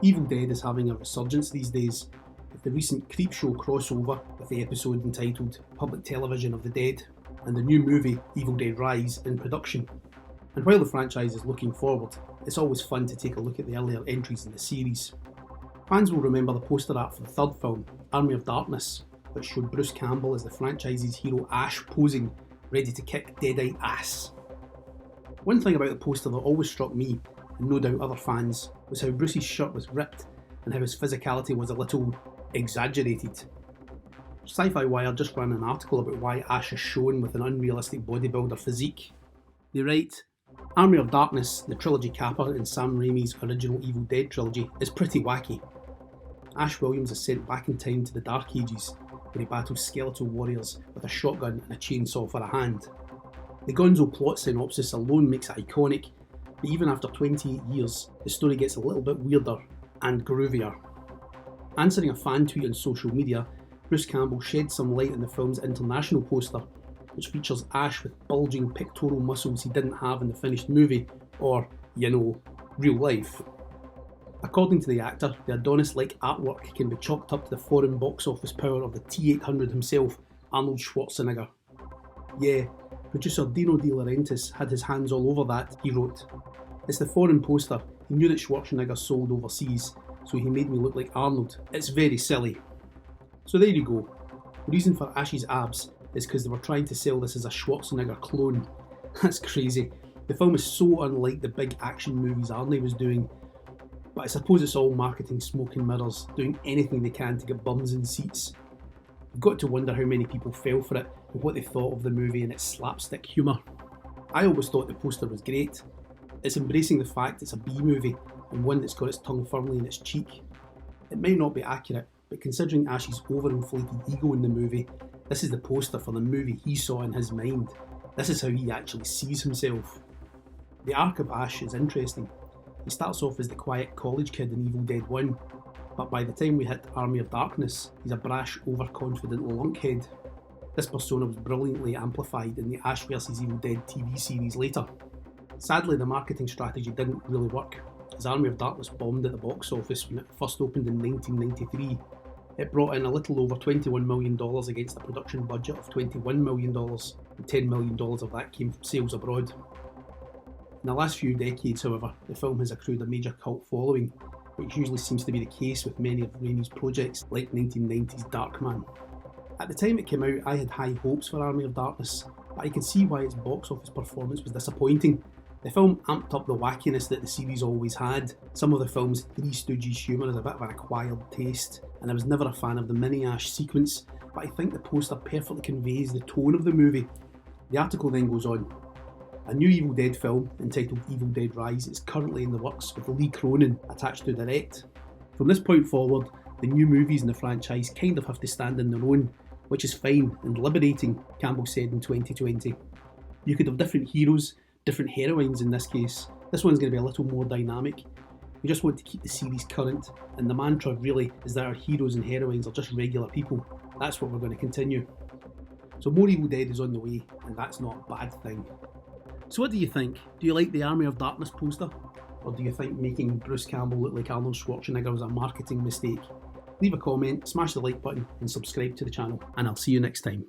Evil Dead is having a resurgence these days, with the recent Creepshow crossover with the episode entitled Public Television of the Dead, and the new movie Evil Dead Rise in production. And while the franchise is looking forward, it's always fun to take a look at the earlier entries in the series. Fans will remember the poster art for the third film, Army of Darkness, which showed Bruce Campbell as the franchise's hero Ash posing, ready to kick Deadite ass. One thing about the poster that always struck me, and no doubt other fans, was how Bruce's shirt was ripped and how his physicality was a little exaggerated. Sci-Fi Wire just ran an article about why Ash is shown with an unrealistic bodybuilder physique. They write, Army of Darkness, the trilogy capper in Sam Raimi's original Evil Dead trilogy, is pretty wacky. Ash Williams is sent back in time to the Dark Ages, where he battles skeletal warriors with a shotgun and a chainsaw for a hand. The gonzo plot synopsis alone makes it iconic, but even after 28 years, the story gets a little bit weirder and groovier. Answering a fan tweet on social media, Bruce Campbell shed some light on the film's international poster, which features Ash with bulging pectoral muscles he didn't have in the finished movie, or, real life. According to the actor, the Adonis-like artwork can be chalked up to the foreign box office power of the T-800 himself, Arnold Schwarzenegger. Yeah, producer Dino De Laurentiis had his hands all over that, he wrote. It's the foreign poster. He knew that Schwarzenegger sold overseas, so he made me look like Arnold. It's very silly. So there you go. The reason for Ash's abs is because they were trying to sell this as a Schwarzenegger clone. That's crazy. The film is so unlike the big action movies Arnie was doing, but I suppose it's all marketing smoke and mirrors, doing anything they can to get bums in seats. You've got to wonder how many people fell for it and what they thought of the movie and its slapstick humour. I always thought the poster was great. It's embracing the fact it's a B-movie and one that's got its tongue firmly in its cheek. It might not be accurate, but considering Ash's overinflated ego in the movie, this is the poster for the movie he saw in his mind. This is how he actually sees himself. The arc of Ash is interesting. He starts off as the quiet college kid in Evil Dead 1, but by the time we hit Army of Darkness, he's a brash, overconfident lunkhead. This persona was brilliantly amplified in the Ash vs Evil Dead TV series later. Sadly, the marketing strategy didn't really work, as Army of Darkness bombed at the box office when it first opened in 1993. It brought in a little over $21 million against a production budget of $21 million, and $10 million of that came from sales abroad. In the last few decades, however, the film has accrued a major cult following, which usually seems to be the case with many of Raimi's projects like 1990's Darkman. At the time it came out, I had high hopes for Army of Darkness, but I can see why its box office performance was disappointing. The film amped up the wackiness that the series always had. Some of the film's Three Stooges humour is a bit of an acquired taste, and I was never a fan of the mini-Ash sequence, but I think the poster perfectly conveys the tone of the movie. The article then goes on. A new Evil Dead film, entitled Evil Dead Rise, is currently in the works with Lee Cronin attached to direct. From this point forward, the new movies in the franchise kind of have to stand on their own, which is fine and liberating, Campbell said in 2020. You could have different heroes, different heroines in this case. This one's going to be a little more dynamic. We just want to keep the series current, and the mantra really is that our heroes and heroines are just regular people. That's what we're going to continue. So more Evil Dead is on the way, and that's not a bad thing. So what do you think? Do you like the Army of Darkness poster? Or do you think making Bruce Campbell look like Arnold Schwarzenegger was a marketing mistake? Leave a comment, smash the like button and subscribe to the channel, and I'll see you next time.